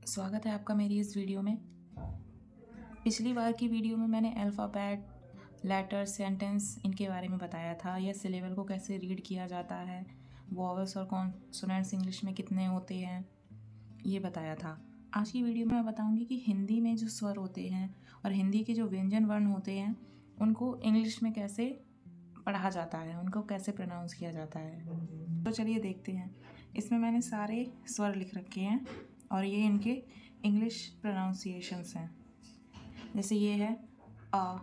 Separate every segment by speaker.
Speaker 1: स्वागत है आपका मेरी इस वीडियो में। पिछली बार की वीडियो में मैंने अल्फ़ाबेट, लेटर, सेंटेंस इनके बारे में बताया था, या सिलेबल को कैसे रीड किया जाता है, वॉवल्स और कॉन्सोनेंट्स इंग्लिश में कितने होते हैं, ये बताया था। आज की वीडियो में मैं बताऊंगी कि हिंदी में जो स्वर होते हैं और हिंदी के जो व्यंजन वर्ण होते हैं उनको इंग्लिश में कैसे पढ़ा जाता है, उनको कैसे प्रोनाउंस किया जाता है। तो चलिए देखते हैं। इसमें मैंने सारे स्वर लिख रखे हैं और ये इनके इंग्लिश प्रोनाउंसिएशंस हैं। जैसे ये है आ,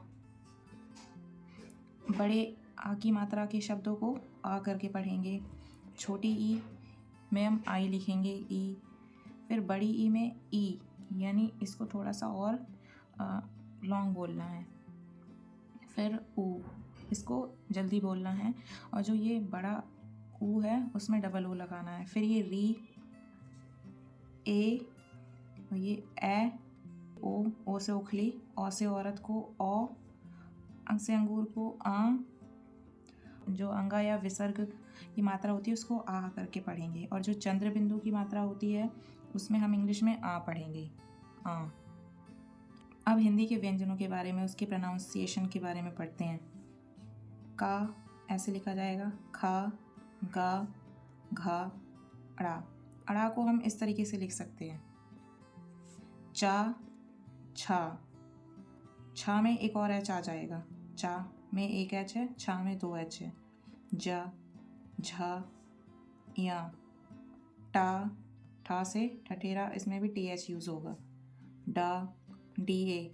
Speaker 1: बड़े आ की मात्रा के शब्दों को आ करके पढ़ेंगे। छोटी ई में हम आई लिखेंगे ई। फिर बड़ी ई में ई, यानी इसको थोड़ा सा और लॉन्ग बोलना है। फिर ऊ, इसको जल्दी बोलना है। और जो ये बड़ा ऊ है उसमें डबल ओ लगाना है। फिर ये री, ए, और ये ए, ओ से ओखली, औ से औरत को औ, अंग से अंगूर को आ, जो अंगा या विसर्ग की मात्रा होती है उसको आ करके पढ़ेंगे। और जो चंद्र बिंदु की मात्रा होती है उसमें हम इंग्लिश में आ पढ़ेंगे, आ। अब हिंदी के व्यंजनों के बारे में, उसके प्रोनाउंसिएशन के बारे में पढ़ते हैं। का ऐसे लिखा जाएगा, खा, गा, घा, अड़ा। अड़ा को हम इस तरीके से लिख सकते हैं, चा, छा। छा में एक और एच आ जाएगा, चा में एक एच है, छा में दो एच है। जा, झा, या। टा, ठा से ठठेरा, इसमें भी टी एच यूज़ होगा। डा, डी ए,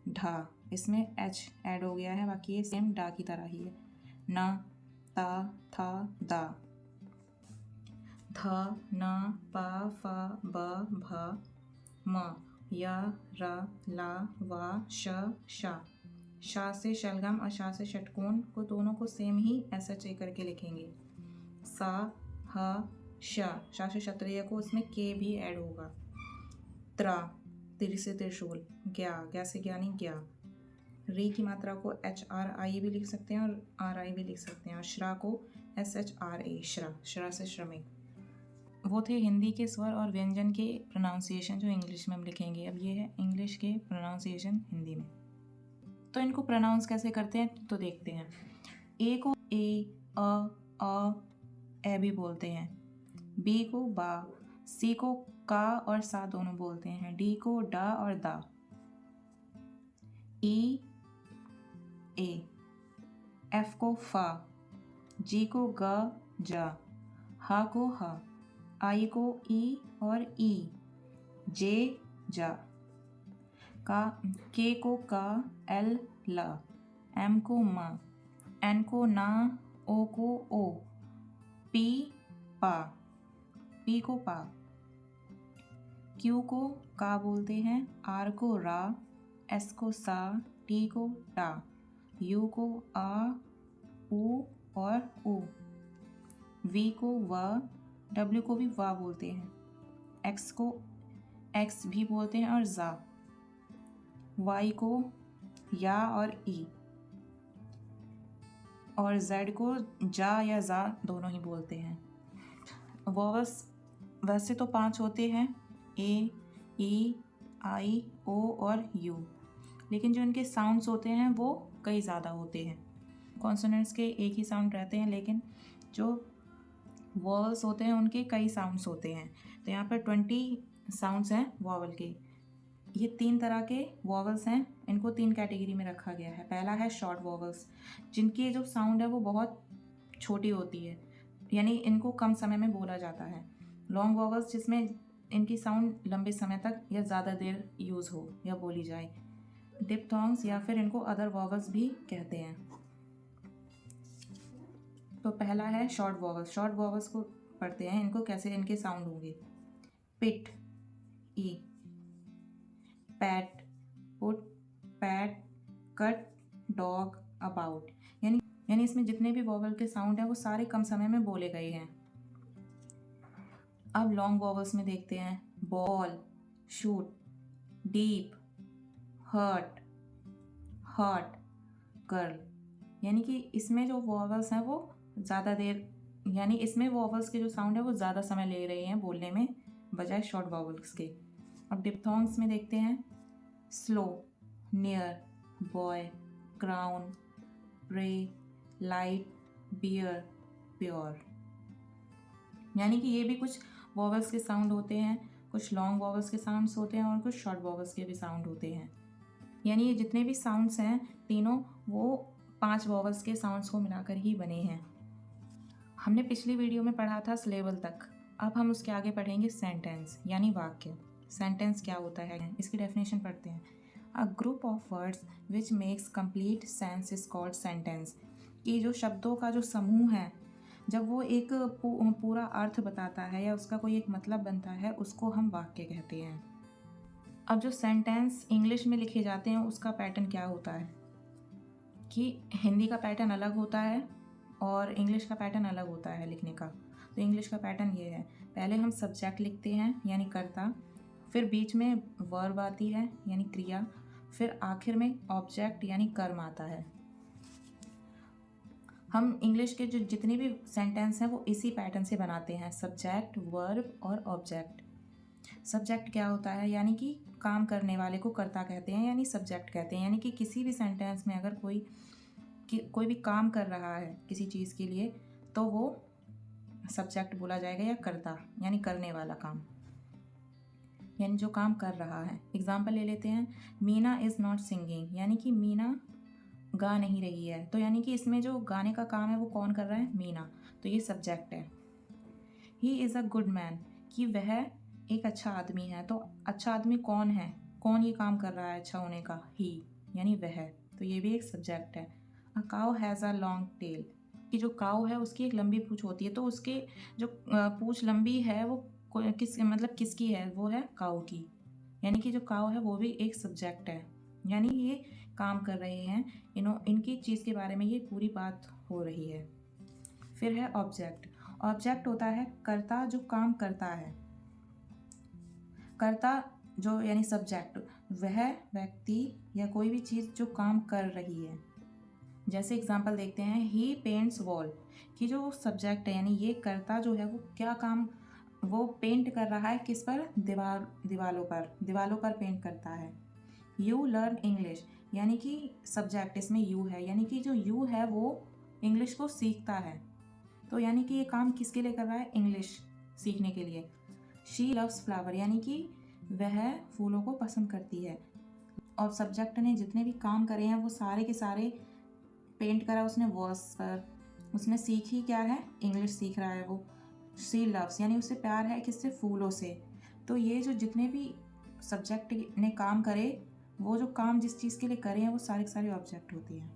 Speaker 1: ढा, इसमें एच ऐड हो गया है, बाकी ये सेम डा की तरह ही है। ना, ता, था, दा। धा, ना, पा, फा, ब, भा, म, या, रा, ला, वा, श, शा। शा से शलगम और शा से षटकोण को दोनों को same he S H A करके लिखेंगे। सा, ह, शा, शा से क्षत्रिय को उसमें के भी ऐड होगा। त्रा, तिर से त्रिशूल। ज्ञा, ज्ञा से ज्ञानी, ज्ञा। री की मात्रा को एच आर आई भी लिख सकते हैं और आर आई भी लिख सकते हैं। और श्रा को एस एच आर ए, श्रा, श्रा से श्रमिक। वो थे हिंदी के स्वर और व्यंजन के प्रोनाउंसिएशन जो इंग्लिश में हम लिखेंगे। अब ये है इंग्लिश के प्रोनाउंसिएशन हिंदी में। तो इनको प्रोनाउंस कैसे करते हैं तो देखते हैं। ए को ए, ए भी बोलते हैं। बी को बा, सी को का और सा दोनों बोलते हैं। डी को डा और दा। ई, ए। एफ को फा, जी को गा, जा। हा को हा, आई को ई और ई, जे, जा। के को का, एल, ला। एम को मा, एन को ना, ओ को ओ। पी, पा, पी को पा। क्यू को का बोलते हैं। आर को रा, एस को सा, टी को टा। यू को आ, ऊ और ऊ। वी को व, डब्ल्यू को भी वा बोलते हैं। एक्स को एक्स भी बोलते हैं और जा। वाई को या और ई। और जेड को जा या जा दोनों ही बोलते हैं। वॉवल्स वैसे तो 5 होते हैं, ए, ई, आई, ओ और यू, लेकिन जो इनके साउंड्स होते हैं वो कई ज़्यादा होते हैं। कॉन्सोनेंट्स के एक ही साउंड रहते हैं, लेकिन जो वॉवल्स होते हैं उनके कई साउंड्स होते हैं। तो यहाँ पर 20 साउंड्स हैं वॉवल के। ये 3 तरह के वॉवल्स हैं, इनको 3 कैटेगरी में रखा गया है। पहला है शॉर्ट वॉवल्स, जिनकी जो साउंड है वो बहुत छोटी होती है, यानी इनको कम समय में बोला जाता है। लॉन्ग वॉवल्स, जिसमें इनकी साउंड लंबे समय तक या ज़्यादा देर यूज़ हो या बोली जाए। डिप्थॉन्ग्स या फिर इनको अदर वॉवल्स भी कहते हैं। तो पहला है शॉर्ट वॉवल्स। शॉर्ट वॉवल्स को पढ़ते हैं, इनको कैसे इनके साउंड होंगे। पिट, ई। Pat, put, pat, cut, dog, about. यानी इसमें जितने भी वॉवल के साउंड हैं वो सारे कम समय में बोले गए हैं। अब लॉन्ग वॉवल्स में देखते हैं। Ball, shoot, deep, hurt, hot, girl. यानी कि इसमें जो वॉवल्स हैं वो ज़्यादा देर, यानी इसमें वॉवल्स के जो साउंड है वो ज़्यादा समय ले रहे हैं बोलने में, बजाय शॉर्ट वॉवल्स के। अब डिप्थोंग्स में देखते हैं slow, near, boy, crown, pray, light, bear, pure. यानी कि ये भी कुछ वॉवल्स के साउंड होते हैं, कुछ लॉन्ग वॉवल्स के साउंड्स होते हैं और कुछ शॉर्ट वॉवल्स के भी साउंड होते हैं। यानी ये जितने भी साउंड्स हैं तीनों वो 5 वॉवल्स के साउंड्स को मिलाकर ही बने हैं। हमने पिछली वीडियो में पढ़ा था सिलेबल तक, अब हम उसके आगे पढ़ेंगे सेंटेंस यानी वाक्य। सेंटेंस क्या होता है इसकी डेफिनेशन पढ़ते हैं। A group of words which makes complete sense is called sentence. कि जो शब्दों का जो समूह है जब वो एक पूरा अर्थ बताता है या उसका कोई एक मतलब बनता है उसको हम वाक्य कहते हैं। अब जो सेंटेंस इंग्लिश में लिखे जाते हैं उसका पैटर्न क्या होता है कि हिंदी का पैटर्न अलग होता है और इंग्लिश का पैटर्न अलग होता है लिखने का। तो इंग्लिश का पैटर्न ये है, पहले हम सब्जेक्ट लिखते हैं यानी कर्ता, फिर बीच में वर्ब आती है यानी क्रिया, फिर आखिर में ऑब्जेक्ट यानी कर्म आता है। हम इंग्लिश के जो जितने भी सेंटेंस हैं वो इसी पैटर्न से बनाते हैं, सब्जेक्ट, वर्ब और ऑब्जेक्ट। सब्जेक्ट क्या होता है यानी कि काम करने वाले को कर्ता कहते हैं यानी सब्जेक्ट कहते हैं। यानी कि किसी भी सेंटेंस में अगर कोई भी काम कर रहा है किसी चीज़ के लिए तो वो सब्जेक्ट बोला जाएगा या कर्ता यानी करने वाला काम, यानी जो काम कर रहा है। एग्जाम्पल ले लेते हैं, मीना इज़ नॉट सिंगिंग यानी कि मीना गा नहीं रही है। तो यानी कि इसमें जो गाने का काम है वो कौन कर रहा है, मीना, तो ये सब्जेक्ट है। He is a good man कि वह एक अच्छा आदमी है। तो अच्छा आदमी कौन है, कौन ये काम कर रहा है अच्छा होने का, ही यानी वह, तो ये भी एक सब्जेक्ट है। A cow has a long tail कि जो काउ है उसकी एक लंबी पूँछ होती है, तो उसके जो पूँछ लंबी है वो किसकी है, वो है काउ की। यानी कि जो काउ है वो भी एक सब्जेक्ट है, यानी ये काम कर रहे हैं, इनकी चीज़ के बारे में ये पूरी बात हो रही है। फिर है ऑब्जेक्ट। ऑब्जेक्ट होता है कर्ता जो काम करता है। कर्ता जो यानी सब्जेक्ट, वह व्यक्ति या कोई भी चीज़ जो काम कर रही है। जैसे एग्जांपल देखते हैं, ही पेंट्स वॉल कि जो सब्जेक्ट है यानी ये कर्ता जो है वो क्या काम, वो पेंट कर रहा है किस पर, दीवालों पर पेंट करता है। यू लर्न इंग्लिश यानी कि सब्जेक्ट इसमें यू है, यानी कि जो यू है वो इंग्लिश को सीखता है। तो यानी कि ये काम किसके लिए कर रहा है, इंग्लिश सीखने के लिए। शी लव्स फ्लावर यानी कि वह फूलों को पसंद करती है। और सब्जेक्ट ने जितने भी काम करे हैं वो सारे के सारे पेंट करा उसने वॉल्स पर, उसने सीखी क्या है, इंग्लिश सीख रहा है वो। शी लव्स यानी उसे प्यार है किससे, फूलों से। तो ये जो जितने भी सब्जेक्ट ने काम करे, वो जो काम जिस चीज़ के लिए करे हैं वो सारे के सारे ऑब्जेक्ट होते हैं।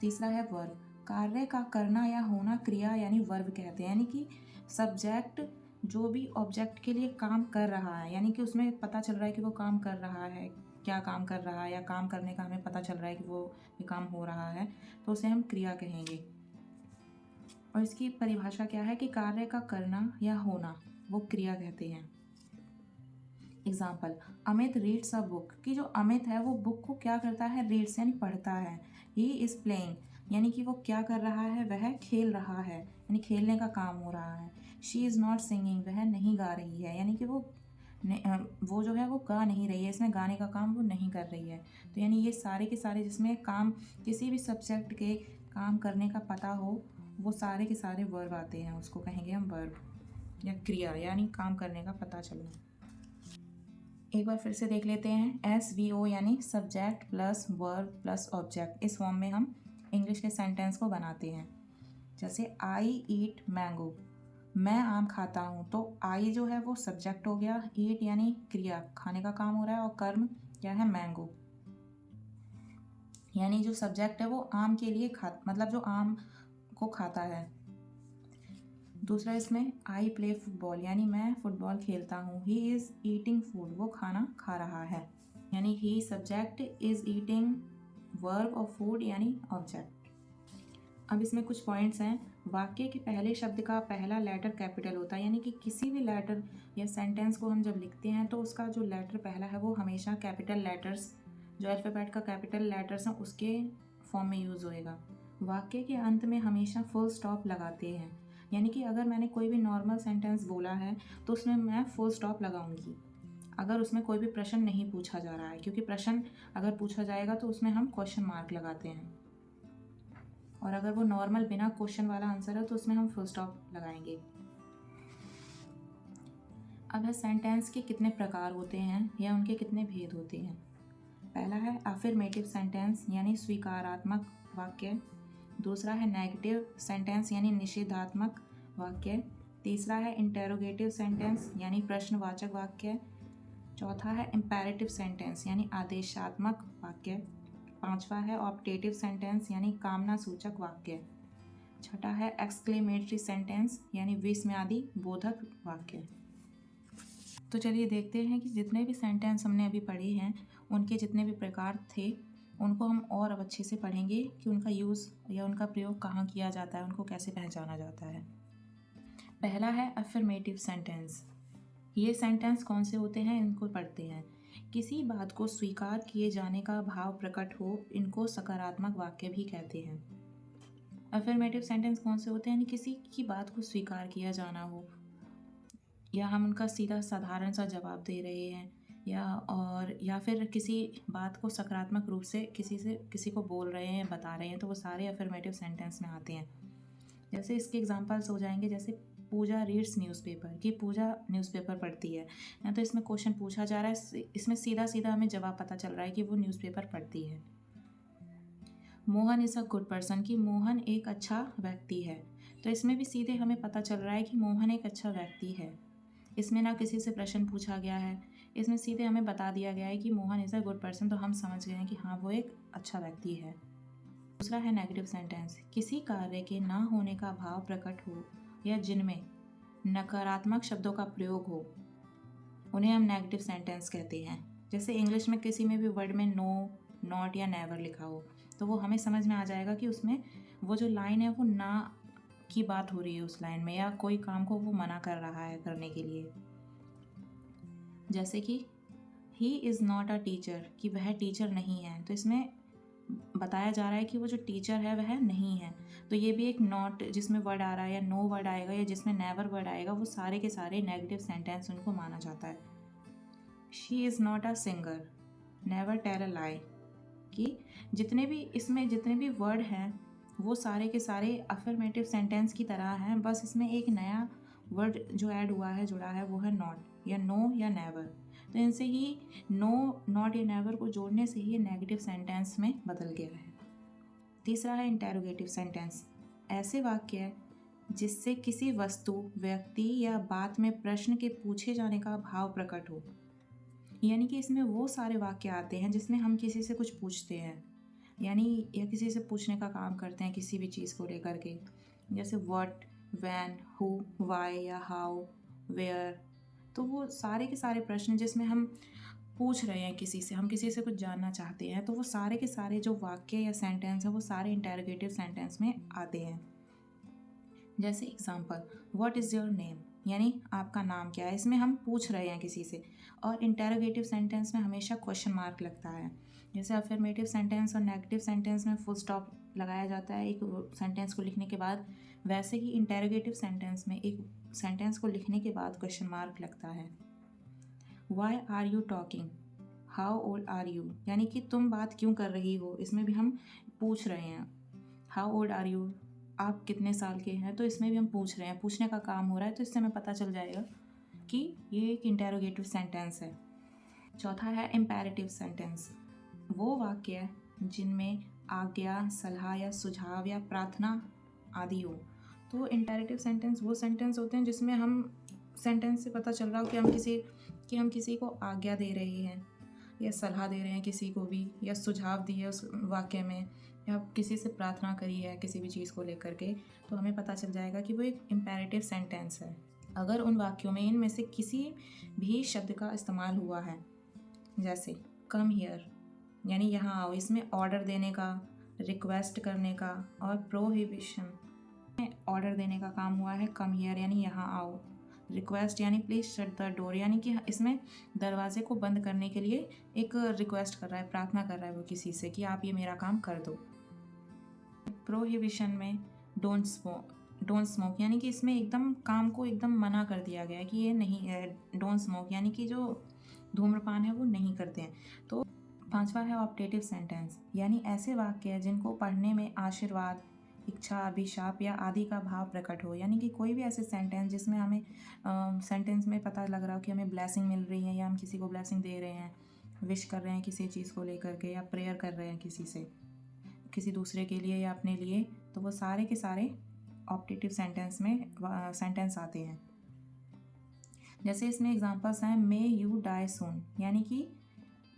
Speaker 1: तीसरा है वर्ब। कार्य का करना या होना क्रिया यानी वर्ब कहते हैं। यानी कि सब्जेक्ट जो भी ऑब्जेक्ट के लिए काम कर रहा है, यानी कि उसमें पता चल रहा है कि वो काम कर रहा है, क्या काम कर रहा है, या काम करने का हमें पता चल रहा है कि वो ये काम हो रहा है, तो उसे हम क्रिया कहेंगे। और इसकी परिभाषा क्या है कि कार्य का करना या होना वो क्रिया कहते हैं। Example, Amit reads a book कि जो अमित है वो बुक को क्या करता है, रीड्स यानी पढ़ता है। ही इज़ प्लेइंग यानी कि वो क्या कर रहा है, वह खेल रहा है, यानी खेलने का काम हो रहा है। शी इज़ नॉट सिंगिंग वह नहीं गा रही है, यानी कि वो जो है वो गा नहीं रही है, इसमें गाने का काम वो नहीं कर रही है। तो यानी ये सारे के सारे जिसमें काम किसी भी सब्जेक्ट के काम करने का पता हो वो सारे के सारे वर्ब आते हैं, उसको कहेंगे हम वर्ब या क्रिया, यानी काम करने का पता चलना। एक बार फिर से देख लेते हैं, SVO यानी subject plus verb plus object. इस फॉर्म में हम इंग्लिश के सेंटेंस को बनाते हैं। जैसे आई ईट मैंगो, मैं आम खाता हूँ, तो आई जो है वो सब्जेक्ट हो गया, ईट यानी क्रिया, खाने का काम हो रहा है, और कर्म क्या है, मैंगो, यानी जो सब्जेक्ट है वो आम के लिए मतलब जो आम को खाता है। दूसरा इसमें आई प्ले फुटबॉल यानी मैं फुटबॉल खेलता हूँ। ही इज़ ईटिंग फूड वो खाना खा रहा है, यानी ही सब्जेक्ट, इज़ ईटिंग वर्ब और फूड यानी ऑब्जेक्ट। अब इसमें कुछ पॉइंट्स हैं। वाक्य के पहले शब्द का पहला लेटर कैपिटल होता है, यानी कि किसी भी लेटर या सेंटेंस को हम जब लिखते हैं तो उसका जो लेटर पहला है वो हमेशा कैपिटल लेटर्स, जो अल्फ़ाबेट का कैपिटल लेटर्स हैं उसके फॉर्म में यूज़ होएगा। वाक्य के अंत में हमेशा फुल स्टॉप लगाते हैं, यानी कि अगर मैंने कोई भी नॉर्मल सेंटेंस बोला है तो उसमें मैं फुल स्टॉप लगाऊंगी। अगर उसमें कोई भी प्रश्न नहीं पूछा जा रहा है, क्योंकि प्रश्न अगर पूछा जाएगा तो उसमें हम क्वेश्चन मार्क लगाते हैं, और अगर वो नॉर्मल बिना क्वेश्चन वाला आंसर है तो उसमें हम फुल स्टॉप लगाएंगे। अब है सेंटेंस के कितने प्रकार होते हैं या उनके कितने भेद होते हैं। पहला है अफर्मेटिव सेंटेंस यानी स्वीकारात्मक वाक्य। दूसरा है नेगेटिव सेंटेंस यानी निषेधात्मक वाक्य। तीसरा है इंटेरोगेटिव सेंटेंस यानी प्रश्नवाचक वाक्य। चौथा है इम्पेरेटिव सेंटेंस यानी आदेशात्मक वाक्य। पांचवा है ऑप्टेटिव सेंटेंस यानी कामना सूचक वाक्य। छठा है एक्सक्लेमेटरी सेंटेंस यानी विस्मयादि बोधक वाक्य। तो चलिए देखते हैं कि जितने भी सेंटेंस हमने अभी पढ़े हैं उनके जितने भी प्रकार थे उनको हम और अब अच्छे से पढ़ेंगे कि उनका यूज़ या उनका प्रयोग कहाँ किया जाता है, उनको कैसे पहचाना जाता है। पहला है अफर्मेटिव सेंटेंस। ये सेंटेंस कौन से होते हैं, इनको पढ़ते हैं। किसी बात को स्वीकार किए जाने का भाव प्रकट हो, इनको सकारात्मक वाक्य भी कहते हैं। अफर्मेटिव सेंटेंस कौन से होते हैं, यानी किसी की बात को स्वीकार किया जाना हो, या हम उनका सीधा साधारण सा जवाब दे रहे हैं, या फिर किसी बात को सकारात्मक रूप से किसी को बोल रहे हैं, बता रहे हैं, तो वो सारे अफर्मेटिव सेंटेंस में आते हैं। जैसे इसके एग्जांपल्स हो जाएंगे, जैसे पूजा रीड्स न्यूज़पेपर, कि पूजा न्यूज़पेपर पढ़ती है, या तो इसमें क्वेश्चन पूछा जा रहा है, इसमें सीधा सीधा हमें जवाब पता चल रहा है कि वो न्यूज़पेपर पढ़ती है। Mohan is a good person, कि मोहन एक अच्छा व्यक्ति है, तो इसमें भी सीधे हमें पता चल रहा है कि मोहन एक अच्छा व्यक्ति है। इसमें ना किसी से प्रश्न पूछा गया है, इसमें सीधे हमें बता दिया गया है कि Mohan is a good person, तो हम समझ गए हैं कि हाँ वो एक अच्छा व्यक्ति है। दूसरा है नेगेटिव सेंटेंस। किसी कार्य के ना होने का भाव प्रकट हो या जिनमें नकारात्मक शब्दों का प्रयोग हो, उन्हें हम नेगेटिव सेंटेंस कहते हैं। जैसे इंग्लिश में किसी में भी वर्ड में नो, नॉट या नेवर लिखा हो, तो वो हमें समझ में आ जाएगा कि उसमें वो जो लाइन है वो ना की बात हो रही है उस लाइन में, या कोई काम को वो मना कर रहा है करने के लिए। जैसे कि he is not a teacher, कि वह टीचर नहीं है, तो इसमें बताया जा रहा है कि वो जो टीचर है वह नहीं है। तो ये भी एक नॉट जिसमें वर्ड आ रहा है, या नो वर्ड आएगा, या जिसमें नेवर वर्ड आएगा, वो सारे के सारे नेगेटिव सेंटेंस उनको माना जाता है। She is not a singer, never tell a lie, कि जितने भी वर्ड हैं वो सारे के सारे अफर्मेटिव सेंटेंस की तरह हैं, बस इसमें एक नया वर्ड जो ऐड हुआ है, जुड़ा है, वो है नॉट या नो या नेवर। तो इनसे ही नो, नॉट या नेवर को जोड़ने से ही नेगेटिव सेंटेंस में बदल गया है। तीसरा है इंटेरोगेटिव सेंटेंस। ऐसे वाक्य जिससे किसी वस्तु, व्यक्ति या बात में प्रश्न के पूछे जाने का भाव प्रकट हो, यानी कि इसमें वो सारे वाक्य आते हैं जिसमें हम किसी से कुछ पूछते हैं, यानी या किसी से पूछने का काम करते हैं किसी भी चीज़ को लेकर के, जैसे व्हाट, व्हेन, हु, व्हाई या हाउ, वेयर। तो वो सारे के सारे प्रश्न जिसमें हम पूछ रहे हैं किसी से, हम किसी से कुछ जानना चाहते हैं, तो वो सारे के सारे जो वाक्य या सेंटेंस है वो सारे इंटेरोगेटिव सेंटेंस में आते हैं। जैसे example, what is your name, यानी आपका नाम क्या है, इसमें हम पूछ रहे हैं किसी से। और इंटेरोगेटिव सेंटेंस में हमेशा क्वेश्चन मार्क लगता है। जैसे अफर्मेटिव सेंटेंस और नेगेटिव सेंटेंस में फुल स्टॉप लगाया जाता है एक सेंटेंस को लिखने के बाद, वैसे ही इंटेरोगेटिव सेंटेंस में एक सेंटेंस को लिखने के बाद क्वेश्चन मार्क लगता है। Why are you talking, how old are you, यानी कि तुम बात क्यों कर रही हो, इसमें भी हम पूछ रहे हैं। हाउ ओल्ड आर यू, आप कितने साल के हैं, तो इसमें भी हम पूछ रहे हैं, पूछने का काम हो रहा है, तो इससे हमें पता चल जाएगा कि ये एक इंटेरोगेटिव सेंटेंस है। चौथा है इम्पेरेटिव सेंटेंस। वो वाक्य जिनमें आज्ञा, सलाह या सुझाव या प्रार्थना आदि हो। तो इंपेरेटिव सेंटेंस वो सेंटेंस होते हैं जिसमें हम सेंटेंस से पता चल रहा हो कि हम किसी को आज्ञा दे रहे हैं, या सलाह दे रहे हैं किसी को भी, या सुझाव दिए उस वाक्य में, या किसी से प्रार्थना करी है किसी भी चीज़ को लेकर के, तो हमें पता चल जाएगा कि वो एक इम्पेरेटिव सेंटेंस है। अगर उन वाक्यों में इनमें से किसी भी शब्द का इस्तेमाल हुआ है, जैसे कम हियर, यानी यहाँ आओ, इसमें ऑर्डर देने का, रिक्वेस्ट करने का और प्रोहिबिशन में ऑर्डर देने का काम हुआ है। कम हियर यानी यहाँ आओ, रिक्वेस्ट यानी प्लीज़ शट द डोर, यानी कि इसमें दरवाजे को बंद करने के लिए एक रिक्वेस्ट कर रहा है, प्रार्थना कर रहा है वो किसी से कि आप ये मेरा काम कर दो। प्रोहिबिशन में डोंट स्मोक, डोंट स्मोक, यानी कि इसमें एकदम काम को एकदम मना कर दिया गया है कि ये नहीं है, डोंट स्मोक, यानी कि जो धूम्रपान है वो नहीं करते हैं। तो पांचवा है ऑप्टेटिव सेंटेंस, यानी ऐसे वाक्य हैं जिनको पढ़ने में आशीर्वाद, इच्छा, अभिशाप या आदि का भाव प्रकट हो। यानी कि कोई भी ऐसे सेंटेंस जिसमें हमें सेंटेंस में पता लग रहा हो कि हमें ब्लेसिंग मिल रही है, या हम किसी को ब्लेसिंग दे रहे हैं, विश कर रहे हैं किसी चीज़ को लेकर के, या प्रेयर कर रहे हैं किसी से, किसी दूसरे के लिए या अपने लिए, तो वो सारे के सारे ऑप्टेटिव सेंटेंस में सेंटेंस आते हैं। जैसे इसमें एग्जांपल्स हैं, मे यू डाई सून, यानी कि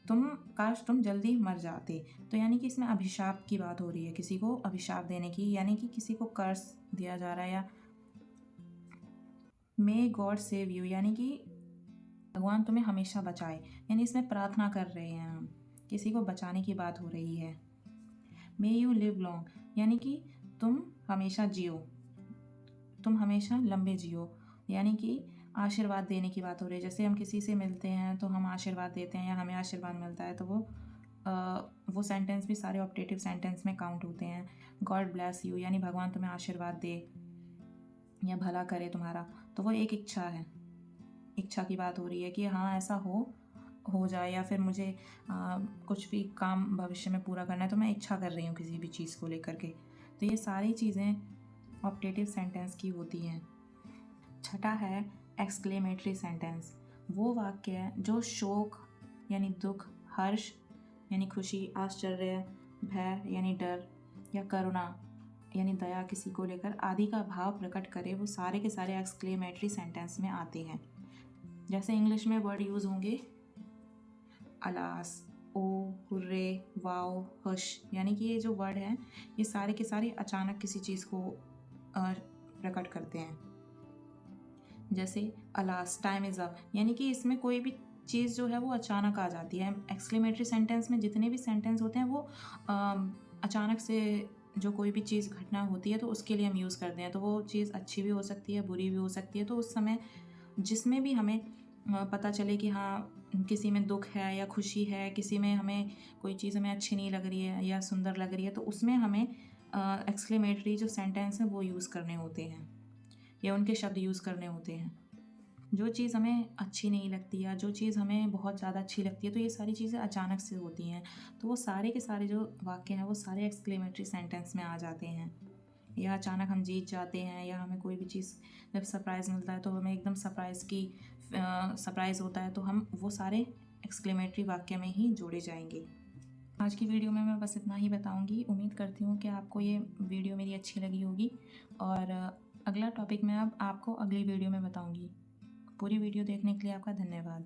Speaker 1: काश तुम जल्दी मर जाते। तो यानी कि इसमें अभिशाप की बात हो रही है, किसी को अभिशाप देने की, यानी कि किसी को कर्स दिया जा रहा है। या मे गॉड सेव यू, यानी कि भगवान तुम्हें हमेशा बचाए, यानी इसमें प्रार्थना कर रहे हैं हम, किसी को बचाने की बात हो रही है। मे यू लिव लॉन्ग, यानी कि तुम हमेशा जियो, तुम हमेशा लंबे जियो, यानी कि आशीर्वाद देने की बात हो रही है। जैसे हम किसी से मिलते हैं तो हम आशीर्वाद देते हैं या हमें आशीर्वाद मिलता है, तो वो सेंटेंस भी सारे ऑप्टेटिव सेंटेंस में काउंट होते हैं। गॉड ब्लेस यू, यानी भगवान तुम्हें आशीर्वाद दे या भला करे तुम्हारा, तो वो एक इच्छा है, इच्छा की बात हो रही है कि हाँ ऐसा हो जाए, या फिर मुझे कुछ भी काम भविष्य में पूरा करना है तो मैं इच्छा कर रही हूँ किसी भी चीज़ को लेकर के। तो ये सारी चीज़ें ऑप्टेटिव सेंटेंस की होती हैं। छठा है एक्सक्लेमेटरी सेंटेंस, वो वाक्य है जो शोक यानी दुख, हर्ष यानी खुशी, आश्चर्य, भय यानी डर, या करुणा यानी दया किसी को लेकर आदि का भाव प्रकट करे, वो सारे के सारे एक्सक्लेमेटरी सेंटेंस में आते हैं। जैसे इंग्लिश में वर्ड यूज़ होंगे अलास, ओ, हुर्रे, वाओ, हुश, यानी कि ये जो वर्ड हैं ये सारे के सारे अचानक किसी चीज़ को प्रकट करते हैं। जैसे अलास, टाइम इज़ अप, यानी कि इसमें कोई भी चीज़ जो है वो अचानक आ जाती है। एक्सक्लेमेटरी सेंटेंस में जितने भी सेंटेंस होते हैं वो अचानक से जो कोई भी चीज़ घटना होती है तो उसके लिए हम यूज़ करते हैं। तो वो चीज़ अच्छी भी हो सकती है, बुरी भी हो सकती है। तो उस समय जिसमें भी हमें पता चले कि हाँ किसी में दुख है या खुशी है, किसी में हमें कोई चीज़ हमें अच्छी नहीं लग रही है या सुंदर लग रही है, तो उसमें हमें एक्सक्लेमेटरी जो सेंटेंस है वो यूज़ करने होते हैं, या उनके शब्द यूज़ करने होते हैं। जो चीज़ हमें अच्छी नहीं लगती या जो चीज़ हमें बहुत ज़्यादा अच्छी लगती है, तो ये सारी चीज़ें अचानक से होती हैं, तो वो सारे के सारे जो वाक्य हैं वो सारे एक्सक्लेमेटरी सेंटेंस में आ जाते हैं। या अचानक हम जीत जाते हैं, या हमें कोई भी चीज़ जब सरप्राइज़ मिलता है तो हमें एकदम सरप्राइज़ होता है, तो हम वो सारे एक्सक्लेमेटरी वाक्य में ही जोड़े जाएंगे। आज की वीडियो में मैं बस इतना ही बताऊंगी। उम्मीद करती हूँ कि आपको ये वीडियो मेरी अच्छी लगी होगी, और अगला टॉपिक मैं अब आपको अगली वीडियो में बताऊंगी। पूरी वीडियो देखने के लिए आपका धन्यवाद।